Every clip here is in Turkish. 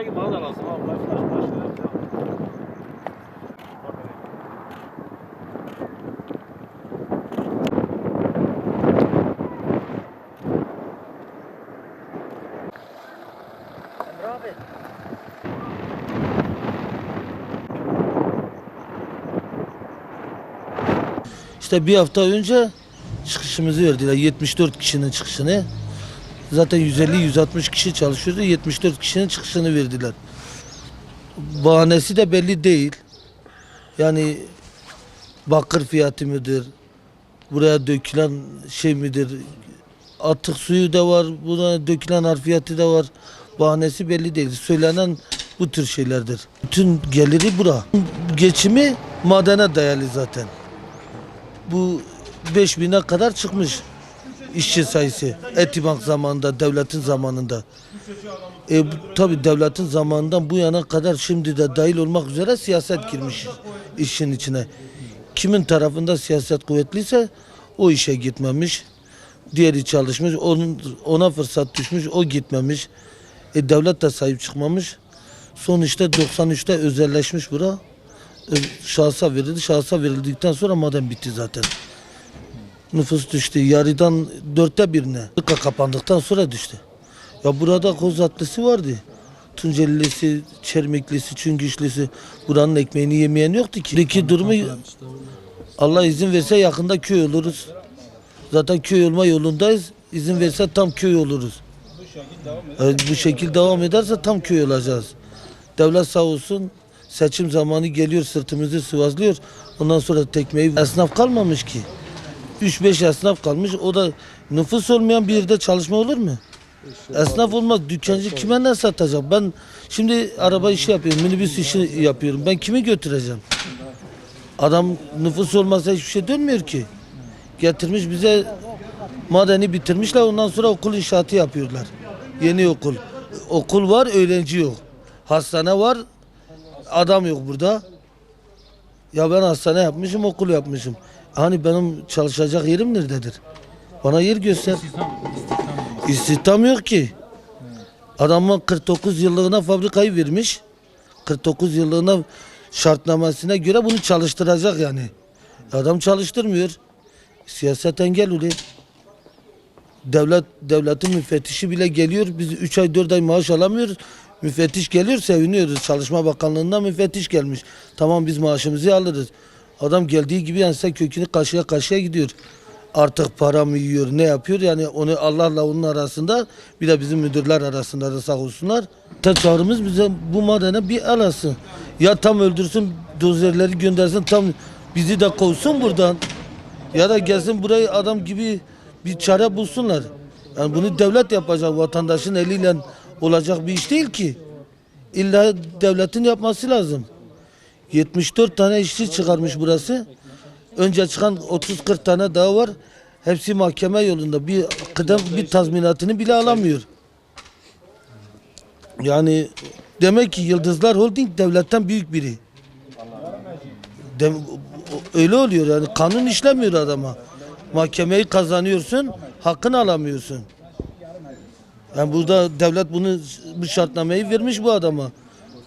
Belki bana da lazım abi. Flash verir. Emre abi. İşte bir hafta önce çıkışımızı verdiler. 74 kişinin çıkışını. Zaten 150-160 kişi çalışıyordu. 74 kişinin çıkışını verdiler. Bahanesi de belli değil. Yani bakır fiyatı mıdır? Buraya dökülen şey midir? Atık suyu da var. Buna dökülen harfiyatı da var. Bahanesi belli değil. Söylenen bu tür şeylerdir. Bütün geliri bura. Geçimi madene dayalı zaten. Bu 5000'e kadar çıkmış işçi sayısı. Etibank zamanında, devletin zamanında. Tabii devletin zamanından bu yana kadar şimdi de dahil olmak üzere siyaset girmiş işin içine. Kimin tarafında siyaset kuvvetliyse o işe gitmemiş. Diğeri çalışmış, ona fırsat düşmüş, o gitmemiş. Devlet de sahip çıkmamış. Sonuçta 93'te özelleşmiş bura. Şahsa verildi. Şahsa verildikten sonra maden bitti zaten. Nüfus düştü. Yarıdan 1/4'ine. Kapandıktan sonra düştü. Ya burada Kozatlısı vardı. Tuncelilisi, Çermiklisi, Çüngüşlüsü. Buranın ekmeğini yemeyen yoktu ki. İki durumu Allah izin verse yakında köy oluruz. Zaten köy olma yolundayız. İzin verse tam köy oluruz. Bu şekilde devam ederse tam köy olacağız. Devlet sağ olsun. Seçim zamanı geliyor, sırtımızı sıvazlıyor. Ondan sonra tekmeyi esnaf kalmamış ki. 3-5 esnaf kalmış. O da nüfus olmayan bir yerde çalışma olur mu? Esnaf olmaz. Dükkancı kime ne satacak? Ben şimdi araba işi yapıyorum, minibüs işi yapıyorum. Ben kimi götüreceğim? Adam nüfus olmazsa hiçbir şey dönmüyor ki. Getirmiş bize madeni bitirmişler. Ondan sonra okul inşaatı yapıyorlar. Yeni okul. Okul var, öğrenci yok. Hastane var, adam yok burada. Ya ben hastane yapmışım, okul yapmışım. Hani benim çalışacak yerim nerededir? Bana yer göster. İstihdam yok ki. Adamın 49 yıllığına fabrikayı vermiş. 49 yıllığına şartnamesine göre bunu çalıştıracak yani. Adam çalıştırmıyor. Siyaset engel oluyor. Devletin müfettişi bile geliyor. Biz 3 ay 4 ay maaş alamıyoruz. Müfettiş geliyor, seviniyoruz. Çalışma Bakanlığı'ndan müfettiş gelmiş. Tamam biz maaşımızı alırız. Adam geldiği gibi yani sen kökünü kaşıya kaşıya gidiyor. Artık para mı yiyor, ne yapıyor? Yani onu Allah'la onun arasında, bir de bizim müdürler arasında da sağ olsunlar. Çağrımız bize bu madene bir el alsın. Ya tam öldürsün, dozerleri göndersin, tam bizi de kovsun buradan. Ya da gelsin burayı adam gibi bir çare bulsunlar. Yani bunu devlet yapacak, vatandaşın eliyle olacak bir iş değil ki. İlla devletin yapması lazım. 74 tane işçi çıkarmış burası. Önce çıkan 30-40 tane daha var. Hepsi mahkeme yolunda. Bir kıdem bir tazminatını bile alamıyor. Yani demek ki Yıldızlar Holding devletten büyük biri. Öyle oluyor yani, kanun işlemiyor adama. Mahkemeyi kazanıyorsun, hakkını alamıyorsun. Yani burada devlet bu şartnameyi vermiş bu adama.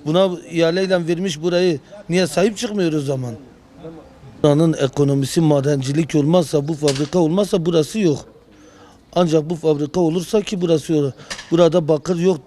Buna ihaleyle vermiş burayı. Niye sahip çıkmıyor o zaman? Buranın ekonomisi madencilik olmazsa, bu fabrika olmazsa burası yok. Ancak bu fabrika olursa ki burası olur. Burada bakır yok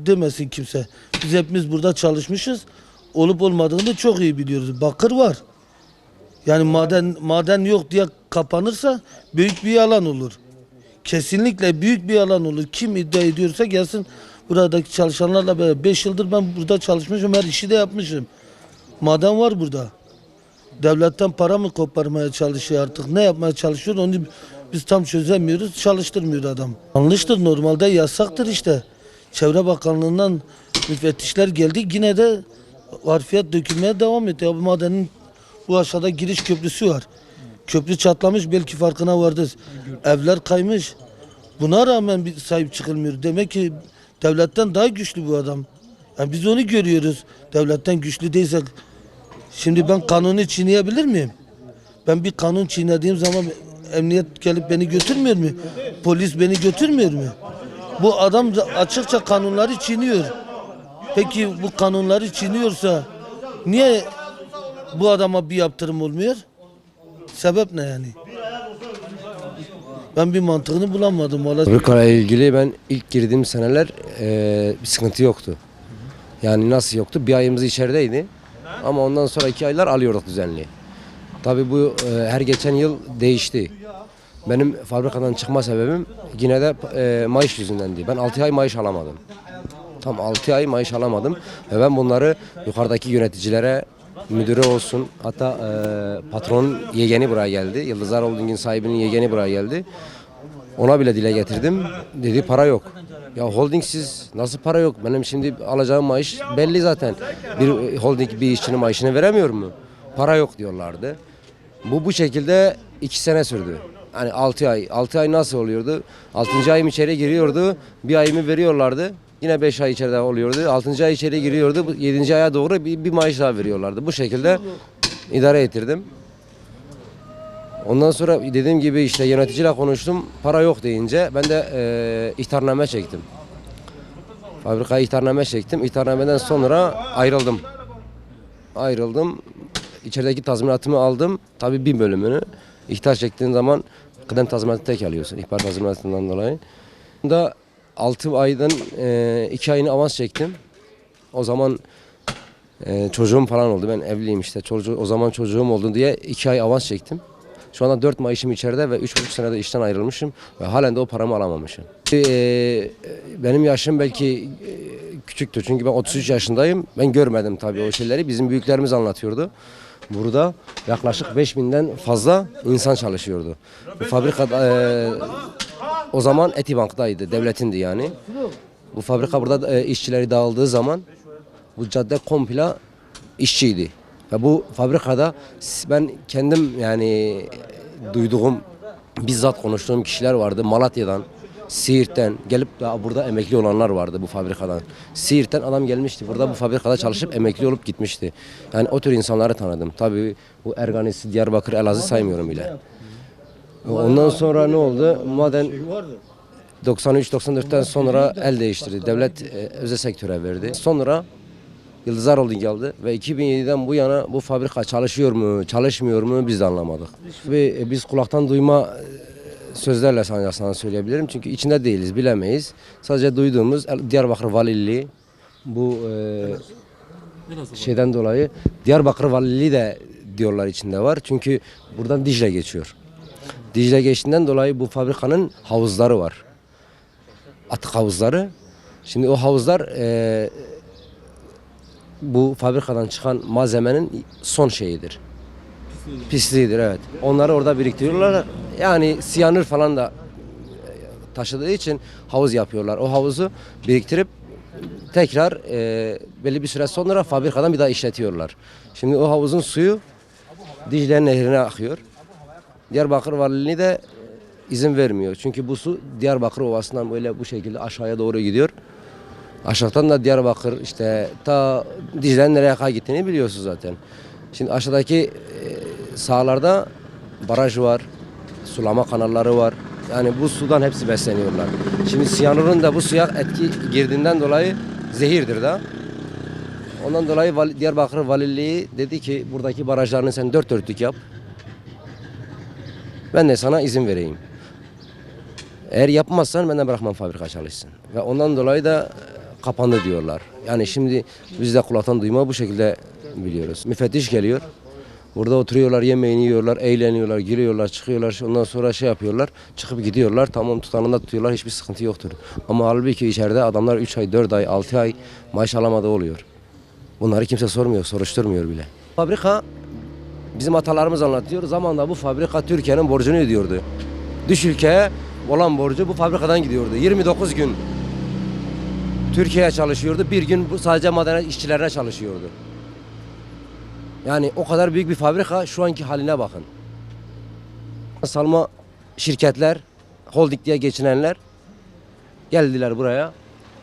demesin kimse. Biz hepimiz burada çalışmışız. Olup olmadığını çok iyi biliyoruz. Bakır var. Yani maden yok diye kapanırsa büyük bir yalan olur. Kesinlikle büyük bir yalan olur. Kim iddia ediyorsa gelsin, buradaki çalışanlarla beraber. 5 yıldır ben burada çalışmışım, her işi de yapmışım. Maden var burada. Devletten para mı koparmaya çalışıyor artık? Ne yapmaya çalışıyor onu biz tam çözemiyoruz. Çalıştırmıyor adam. Yanlıştır, normalde yasaktır işte. Çevre Bakanlığı'ndan müfettişler geldi, yine de harfiyat dökülmeye devam ediyor. Bu madenin bu aşağıda giriş köprüsü var. Köprü çatlamış, belki farkına vardınız. Evler kaymış. Buna rağmen bir sahip çıkılmıyor. Demek ki devletten daha güçlü bu adam. Yani biz onu görüyoruz. Devletten güçlü değilsek. Şimdi ben kanunu çiğneyebilir miyim? Ben bir kanun çiğnediğim zaman emniyet gelip beni götürmüyor mu? Polis beni götürmüyor mu? Bu adam açıkça kanunları çiğniyor. Peki bu kanunları çiğniyorsa niye bu adama bir yaptırım olmuyor? Sebep ne yani? Ben bir mantığını bulamadım. Vallahi. Fabrikayla ilgili ben ilk girdiğim seneler bir sıkıntı yoktu. Yani nasıl yoktu? Bir ayımız içerideydi. Ama ondan sonra 2 aylar alıyorduk düzenli. Tabii bu her geçen yıl değişti. Benim fabrikadan çıkma sebebim yine de maaş yüzündendi. Ben 6 ay maaş alamadım. Tam 6 ay maaş alamadım. Ve ben bunları yukarıdaki yöneticilere, müdürü olsun, hatta patronun yeğeni buraya geldi. Yıldızlar Holding'in sahibinin yeğeni buraya geldi. Ona bile dile getirdim. Dedi para yok. Ya holdingsiz nasıl para yok? Benim şimdi alacağım maaş belli zaten. Bir holding bir işçinin maaşını veremiyor mu? Para yok diyorlardı. Bu şekilde 2 sene sürdü. Hani 6 ay. 6 ay nasıl oluyordu? 6. ayım içeri giriyordu. Bir ayımı veriyorlardı. Yine 5 ay içeride oluyordu. 6. ay içeri giriyordu. 7. aya doğru bir maaş daha veriyorlardı. Bu şekilde idare ettirdim. Ondan sonra dediğim gibi işte yöneticiyle konuştum. Para yok deyince ben de ihtarname çektim. Fabrikaya ihtarname çektim. İhtarnameden sonra ayrıldım. Ayrıldım. İçerideki tazminatımı aldım. Tabii bir bölümünü. İhtar çektiğin zaman kıdem tazminatı tek alıyorsun. İhbar tazminatından dolayı. Da 6 aydan 2 ayını avans çektim. O zaman çocuğum falan oldu. Ben evliyim işte. O zaman çocuğum oldu diye 2 ay avans çektim. Şu anda 4 maaşım içeride ve 3,5 senede işten ayrılmışım ve halen de o paramı alamamışım. Benim yaşım belki küçüktür çünkü ben 33 yaşındayım. Ben görmedim tabii o şeyleri. Bizim büyüklerimiz anlatıyordu. Burada yaklaşık 5.000'den fazla insan çalışıyordu. Bu fabrika o zaman Etibank'taydı, devletindi yani. Bu fabrika burada işçileri dağıldığı zaman bu cadde komple işçiydi. Ve bu fabrikada ben kendim yani duyduğum, bizzat konuştuğum kişiler vardı. Malatya'dan, Siirt'ten gelip daha burada emekli olanlar vardı bu fabrikadan. Siirt'ten adam gelmişti. Burada bu fabrikada çalışıp emekli olup gitmişti. Yani o tür insanları tanıdım. Tabii bu Erganisi, Diyarbakır, Elazığ saymıyorum bile. Ondan sonra ne oldu? Maden 93-94'ten sonra el değiştirdi. Devlet özel sektöre verdi. Sonra Yıldızlar Holding aldı ve 2007'den bu yana bu fabrika çalışıyor mu, çalışmıyor mu biz de anlamadık. Ve biz kulaktan duyma sözlerle sana söyleyebilirim çünkü içinde değiliz, bilemeyiz. Sadece duyduğumuz Diyarbakır Valiliği bu şeyden dolayı Diyarbakır Valiliği de diyorlar içinde var. Çünkü buradan Dicle geçiyor. Dicle geçtiğinden dolayı bu fabrikanın havuzları var. Atık havuzları. Şimdi o havuzlar bu fabrikadan çıkan malzemenin son şeyidir. Pisliğidir evet. Onları orada biriktiriyorlar. Yani siyanür falan da taşıdığı için havuz yapıyorlar. O havuzu biriktirip tekrar belli bir süre sonra fabrikadan bir daha işletiyorlar. Şimdi o havuzun suyu Dicle Nehri'ne akıyor. Diyarbakır Valiliği de izin vermiyor. Çünkü bu su Diyarbakır Ovası'ndan böyle bu şekilde aşağıya doğru gidiyor. Aşağıdan da Diyarbakır işte ta Dicle'nin nereye kadar gittiğini biliyorsunuz zaten. Şimdi aşağıdaki sahalarda baraj var, sulama kanalları var. Yani bu sudan hepsi besleniyorlar. Şimdi siyanürün de bu suya etki girdiğinden dolayı zehirdir de. Ondan dolayı Diyarbakır Valiliği dedi ki buradaki barajlarını sen 4 dörtlük yap. Ben de sana izin vereyim. Eğer yapmazsan ben de bırakmam fabrika çalışsın. Ve ondan dolayı da kapandı diyorlar. Yani şimdi biz de kulaktan duyma bu şekilde biliyoruz. Müfettiş geliyor. Burada oturuyorlar, yemeğini yiyorlar, eğleniyorlar, giriyorlar, çıkıyorlar. Ondan sonra şey yapıyorlar, çıkıp gidiyorlar. Tamam tutanında tutuyorlar, hiçbir sıkıntı yoktur. Ama halbuki içeride adamlar 3 ay, 4 ay, 6 ay maaş alamadığı oluyor. Bunları kimse sormuyor, soruşturmuyor bile. Fabrika, bizim atalarımız anlatıyor. Zamanında bu fabrika Türkiye'nin borcunu ödüyordu. Dış ülkeye olan borcu bu fabrikadan gidiyordu. 29 gün Türkiye'ye çalışıyordu. Bir gün bu sadece maden işçilerine çalışıyordu. Yani o kadar büyük bir fabrika, şu anki haline bakın. Salma şirketler, holding diye geçinenler geldiler buraya.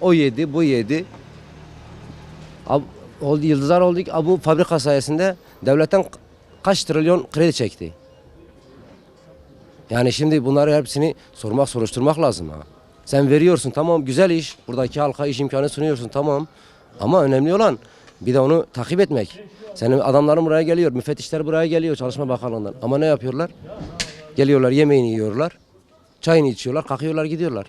O yedi, bu yedi. Yıldızlar Holding bu fabrika sayesinde devletten kaç trilyon kredi çekti. Yani şimdi bunları hepsini sormak, soruşturmak lazım ha. Sen veriyorsun tamam güzel iş, buradaki halka iş imkanı sunuyorsun tamam. Ama önemli olan bir de onu takip etmek. Senin adamların buraya geliyor, müfettişler buraya geliyor Çalışma Bakanlığı'ndan. Ama ne yapıyorlar? Geliyorlar, yemeğini yiyorlar, çayını içiyorlar, kalkıyorlar gidiyorlar.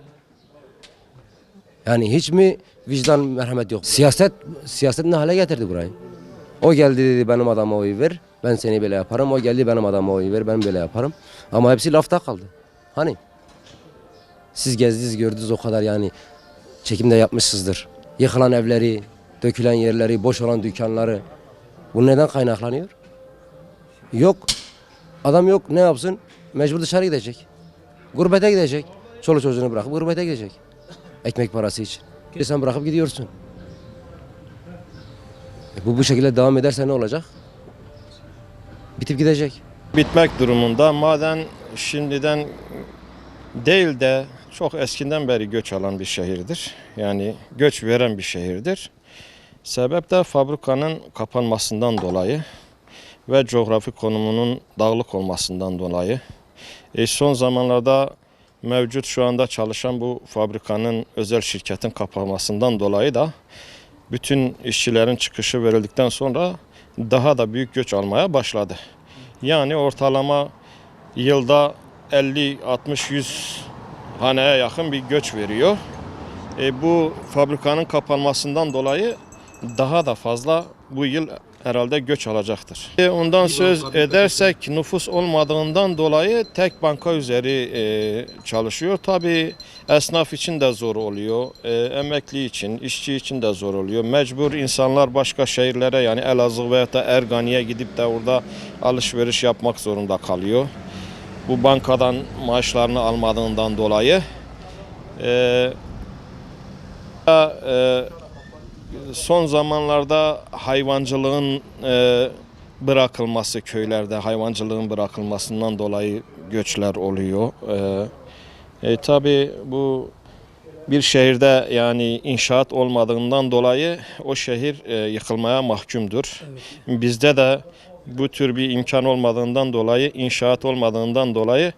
Yani hiç mi vicdan, merhamet yok? Siyaset ne hale getirdi burayı? O geldi dedi benim adama oy ver, ben seni böyle yaparım. O geldi benim adama oy ver, ben böyle yaparım. Ama hepsi lafta kaldı. Hani siz gezdiniz gördünüz o kadar yani çekimde yapmışsınızdır. Yıkılan evleri, dökülen yerleri, boş olan dükkanları. Bu neden kaynaklanıyor? Yok. Adam yok ne yapsın? Mecbur dışarı gidecek. Gurbete gidecek. Çoluk çocuğunu bırakıp gurbete gidecek. Ekmek parası için. Sen bırakıp gidiyorsun. Bu şekilde devam ederse ne olacak? Bitip gidecek. Bitmek durumunda maden şimdiden değil de çok eskiden beri göç alan bir şehirdir. Yani göç veren bir şehirdir. Sebep de fabrikanın kapanmasından dolayı ve coğrafi konumunun dağlık olmasından dolayı. Son zamanlarda mevcut şu anda çalışan bu fabrikanın özel şirketin kapanmasından dolayı da bütün işçilerin çıkışı verildikten sonra daha da büyük göç almaya başladı. Yani ortalama yılda 50, 60, 100 haneye yakın bir göç veriyor. Bu fabrikanın kapanmasından dolayı daha da fazla bu yıl herhalde göç alacaktır. Ondan söz edersek nüfus olmadığından dolayı tek banka üzeri çalışıyor. Tabii esnaf için de zor oluyor, emekli için, işçi için de zor oluyor. Mecbur insanlar başka şehirlere yani Elazığ veya da Ergani'ye gidip de orada alışveriş yapmak zorunda kalıyor. Bu bankadan maaşlarını almadığından dolayı. Son zamanlarda hayvancılığın bırakılması köylerde hayvancılığın bırakılmasından dolayı göçler oluyor. Tabii bu bir şehirde yani inşaat olmadığından dolayı o şehir yıkılmaya mahkumdur. Evet. Bizde de bu tür bir imkan olmadığından dolayı inşaat olmadığından dolayı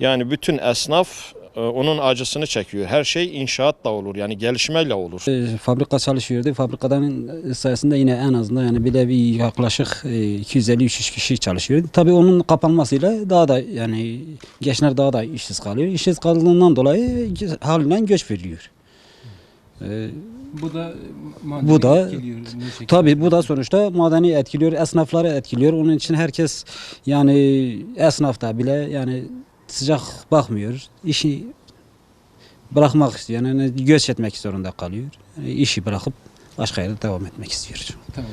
yani bütün esnaf onun acısını çekiyor. Her şey inşaatla olur yani gelişmeyle olur. Fabrika çalışıyordu. Fabrikadan sayesinde yine en azından yani bir yaklaşık 250-300 kişi çalışıyordu. Tabii onun kapanmasıyla daha da yani gençler daha da işsiz kalıyor. İşsiz kaldığından dolayı halinden göç veriliyor. Bu da etkiliyor. Tabii bu da sonuçta madeni etkiliyor, esnafları etkiliyor. Onun için herkes yani esnafta bile yani sıcak bakmıyor. İşi bırakmak istiyor. Yani göç etmek zorunda kalıyor. Yani işi bırakıp başka yerde devam etmek istiyor. Tamam.